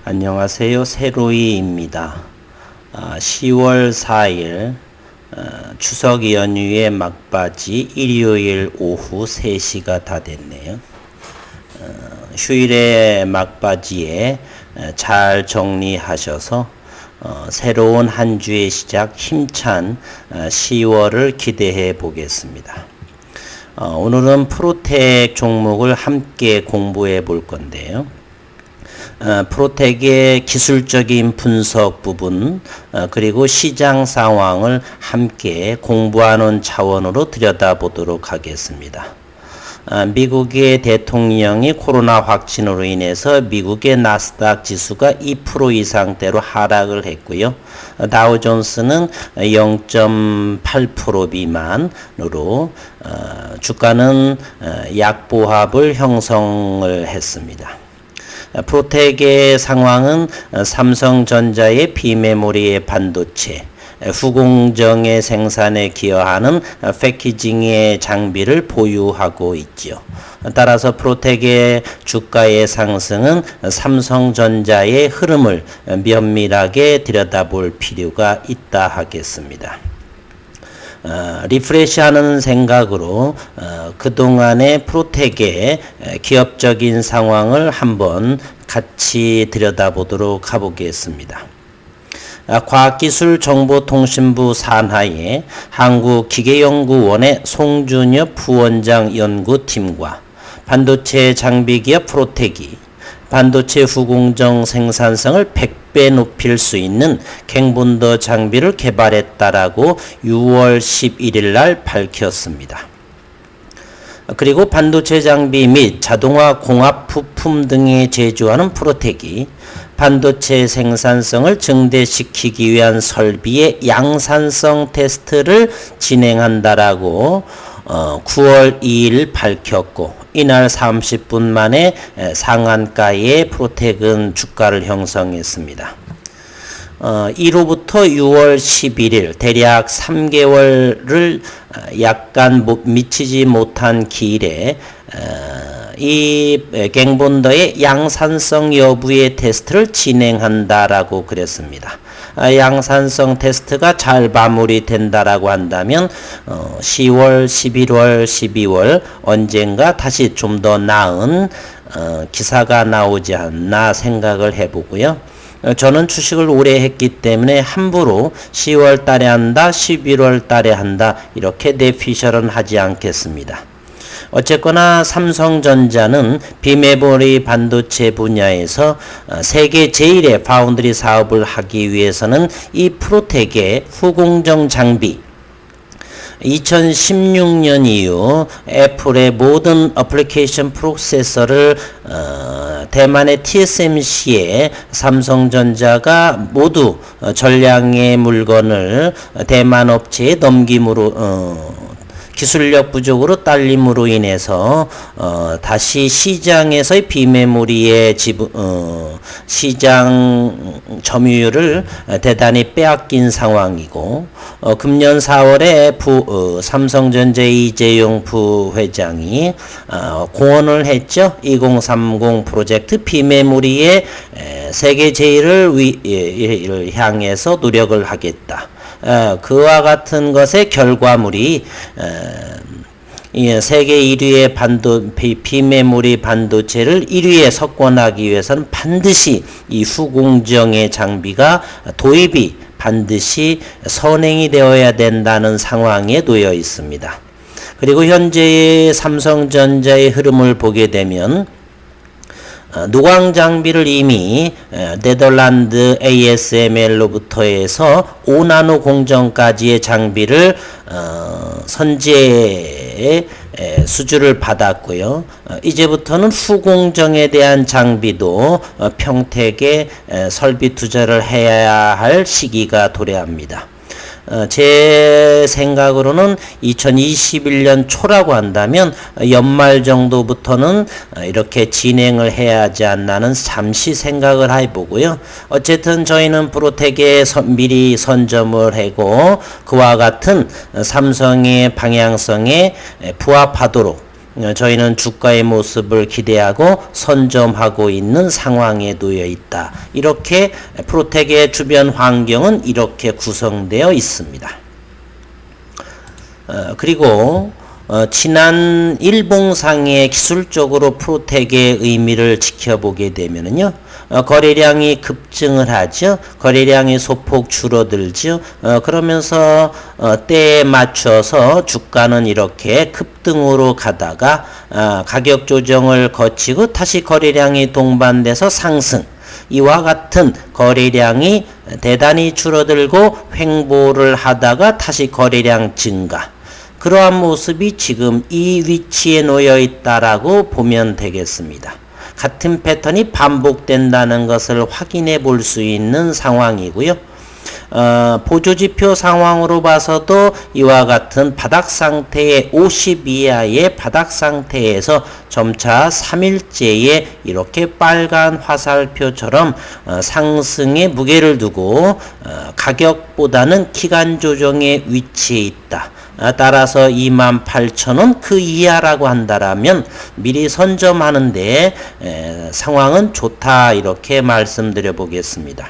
안녕하세요. 세로이입니다. 10월 4일 추석 연휴의 막바지 일요일 오후 3시가 다 됐네요. 휴일의 막바지에 잘 정리하셔서 새로운 한 주의 시작 힘찬 10월을 기대해 보겠습니다. 오늘은 프로텍 종목을 함께 공부해 볼 건데요. 프로텍의 기술적인 분석 부분 그리고 시장 상황을 함께 공부하는 차원으로 들여다보도록 하겠습니다. 미국의 대통령이 코로나 확진으로 인해서 미국의 나스닥 지수가 2% 이상대로 하락을 했고요. 다우존스는 0.8% 미만으로 주가는 약보합을 형성을 했습니다. 프로텍의 상황은 삼성전자의 비메모리의 반도체, 후공정의 생산에 기여하는 패키징의 장비를 보유하고 있죠. 따라서 프로텍의 주가의 상승은 삼성전자의 흐름을 면밀하게 들여다볼 필요가 있다 하겠습니다. 리프레시하는 생각으로 그동안의 프로텍의 기업적인 상황을 한번 같이 들여다보도록 가보겠습니다. 과학기술정보통신부 산하의 한국기계연구원의 송준엽 부원장 연구팀과 반도체 장비기업 프로텍이 반도체 후공정 생산성을 100배 높일 수 있는 갱본더 장비를 개발했다라고 6월 11일 날 밝혔습니다. 그리고 반도체 장비 및 자동화 공합 부품 등에 제조하는 프로텍이 반도체 생산성을 증대시키기 위한 설비의 양산성 테스트를 진행한다라고 9월 2일 밝혔고, 이날 30분 만에 상한가의 프로텍은 주가를 형성했습니다. 1호부터 6월 11일 대략 3개월을 약간 미치지 못한 기일에 이 갱본더의 양산성 여부의 테스트를 진행한다라고 그랬습니다. 양산성 테스트가 잘 마무리된다라고 한다면 10월, 11월, 12월 언젠가 다시 좀 더 나은 기사가 나오지 않나 생각을 해보고요. 저는 주식을 오래 했기 때문에 함부로 10월 달에 한다, 11월 달에 한다 이렇게 내피셜은 하지 않겠습니다. 어쨌거나 삼성전자는 비메모리 반도체 분야에서 세계 제1의 파운드리 사업을 하기 위해서는 이 프로텍의 후공정 장비 2016년 이후 애플의 모든 어플리케이션 프로세서를 대만의 TSMC에 삼성전자가 모두 전량의 물건을 대만 업체에 넘김으로 기술력 부족으로 딸림으로 인해서 다시 시장에서의 비메모리의 시장 점유율을 대단히 빼앗긴 상황이고, 금년 4월에 삼성전자 이재용 부회장이 공언을 했죠. 2030 프로젝트 비메모리의 세계 제1을 향해서 노력을 하겠다. 그와 같은 것의 결과물이 세계 1위의 비메모리 반도체를 1위에 석권하기 위해서는 반드시 이 후공정의 장비가 도입이 반드시 선행이 되어야 된다는 상황에 놓여 있습니다. 그리고 현재의 삼성전자의 흐름을 보게 되면 노광 장비를 이미 네덜란드 ASML로부터 해서 5나노 공정까지의 장비를 선제 수주를 받았고요. 이제부터는 후공정에 대한 장비도 평택에 설비 투자를 해야 할 시기가 도래합니다. 제 생각으로는 2021년 초라고 한다면 연말 정도부터는 이렇게 진행을 해야 하지 않나는 잠시 생각을 해보고요. 어쨌든 저희는 프로텍에 미리 선점을 하고 그와 같은 삼성의 방향성에 부합하도록 저희는 주가의 모습을 기대하고 선점하고 있는 상황에 놓여 있다. 이렇게 프로텍의 주변 환경은 이렇게 구성되어 있습니다. 그리고 지난 일봉상의 기술적으로 프로텍의 의미를 지켜보게 되면은요, 거래량이 급증을 하죠. 거래량이 소폭 줄어들죠. 그러면서 때에 맞춰서 주가는 이렇게 급등으로 가다가 가격 조정을 거치고 다시 거래량이 동반돼서 상승. 이와 같은 거래량이 대단히 줄어들고 횡보를 하다가 다시 거래량 증가. 그러한 모습이 지금 이 위치에 놓여 있다라고 보면 되겠습니다. 같은 패턴이 반복된다는 것을 확인해 볼 수 있는 상황이고요. 보조지표 상황으로 봐서도 이와 같은 바닥 상태의 50 이하의 바닥 상태에서 점차 3일째에 이렇게 빨간 화살표처럼 상승의 무게를 두고 가격보다는 기간 조정의 위치에 있다. 따라서 28,000원 그 이하라고 한다라면 미리 선점하는데 상황은 좋다 이렇게 말씀드려 보겠습니다.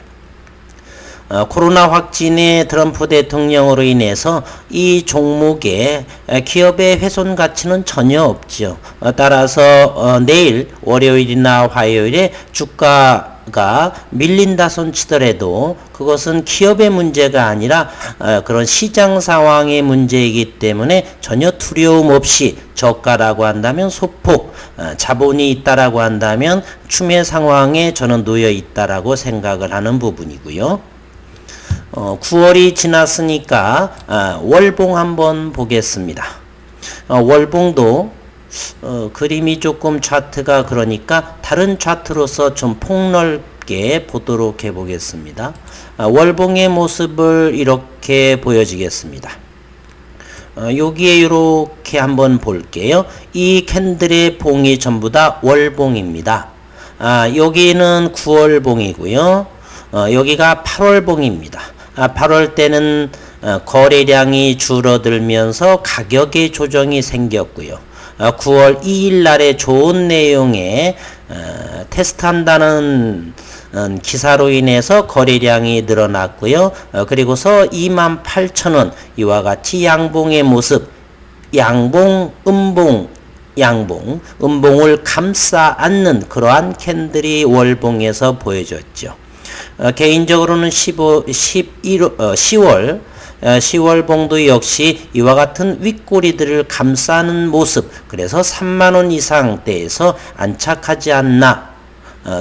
코로나 확진의 트럼프 대통령으로 인해서 이 종목에 기업의 훼손 가치는 전혀 없죠. 따라서 내일 월요일이나 화요일에 주가가 밀린다 손치더라도 그것은 기업의 문제가 아니라 그런 시장 상황의 문제이기 때문에 전혀 두려움 없이 저가라고 한다면 소폭, 자본이 있다라고 한다면 추매 상황에 저는 놓여 있다라고 생각을 하는 부분이고요. 9월이 지났으니까 월봉 한번 보겠습니다. 월봉도 그림이 조금 차트가 그러니까 다른 차트로서 좀 폭넓게 보도록 해보겠습니다. 월봉의 모습을 이렇게 보여지겠습니다. 여기에 이렇게 한번 볼게요. 이 캔들의 봉이 전부 다 월봉입니다. 여기는 9월봉이고요. 여기가 8월봉입니다. 8월 때는 거래량이 줄어들면서 가격의 조정이 생겼고요. 9월 2일 날에 좋은 내용의 테스트한다는 기사로 인해서 거래량이 늘어났고요. 그리고서 28,000원 이와 같이 양봉의 모습, 양봉, 음봉, 양봉, 음봉을 감싸 안는 그러한 캔들이 월봉에서 보여졌죠. 개인적으로는 10월 봉도 역시 이와 같은 윗꼬리들을 감싸는 모습, 그래서 30,000원 이상대에서 안착하지 않나.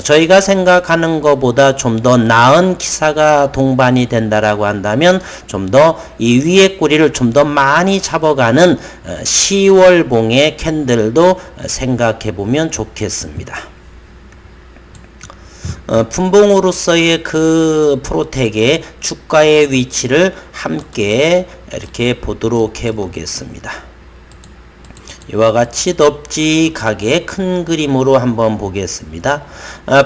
저희가 생각하는 것보다 좀 더 나은 기사가 동반이 된다라고 한다면 좀 더 이 위의 꼬리를 좀 더 많이 잡아가는 10월 봉의 캔들도 생각해 보면 좋겠습니다. 분봉으로서의 그 프로텍의 주가의 위치를 함께 이렇게 보도록 해보겠습니다. 이와 같이 넙직하게 큰 그림으로 한번 보겠습니다.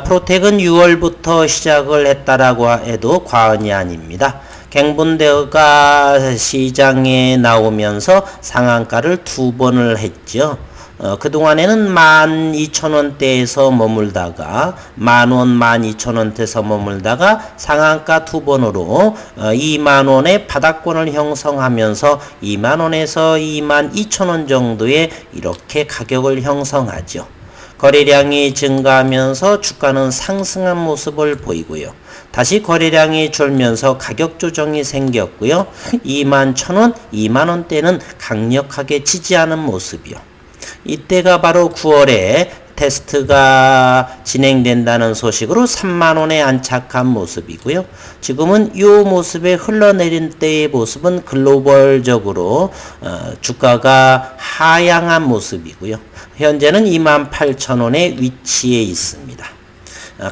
프로텍은 6월부터 시작을 했다라고 해도 과언이 아닙니다. 갱본대가 시장에 나오면서 상한가를 2번을 했죠. 그동안에는 12,000원대에서 머물다가 10,000원, 12,000원대에서 머물다가 상한가 2번으로 20,000원의 바닥권을 형성하면서 20,000원에서 22,000원 정도의 이렇게 가격을 형성하죠. 거래량이 증가하면서 주가는 상승한 모습을 보이고요. 다시 거래량이 줄면서 가격 조정이 생겼고요. 21,000원, 20,000원대는 강력하게 지지하는 모습이요. 이때가 바로 9월에 테스트가 진행된다는 소식으로 30,000원에 안착한 모습이고요. 지금은 이 모습에 흘러내린 때의 모습은 글로벌적으로 주가가 하향한 모습이고요. 현재는 28,000원의 위치에 있습니다.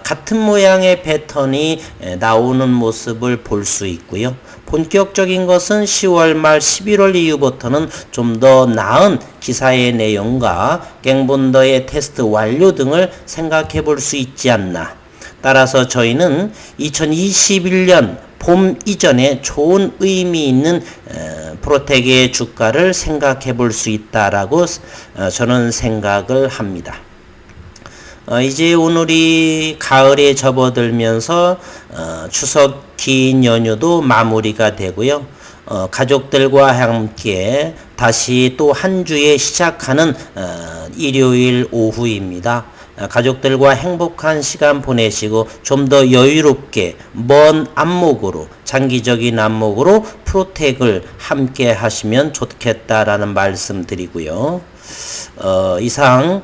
같은 모양의 패턴이 나오는 모습을 볼 수 있고요. 본격적인 것은 10월 말 11월 이후부터는 좀 더 나은 기사의 내용과 갱본더의 테스트 완료 등을 생각해 볼 수 있지 않나. 따라서 저희는 2021년 봄 이전에 좋은 의미 있는 프로텍의 주가를 생각해 볼 수 있다라고 저는 생각을 합니다. 이제 오늘이 가을에 접어들면서 추석 긴 연휴도 마무리가 되고요. 가족들과 함께 다시 또 한 주에 시작하는 일요일 오후입니다. 가족들과 행복한 시간 보내시고 좀 더 여유롭게 먼 안목으로 장기적인 안목으로 프로텍을 함께 하시면 좋겠다라는 말씀 드리고요. 이상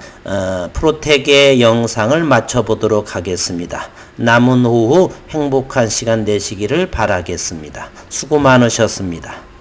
프로텍의 영상을 마쳐보도록 하겠습니다. 남은 오후 행복한 시간 되시기를 바라겠습니다. 수고 많으셨습니다.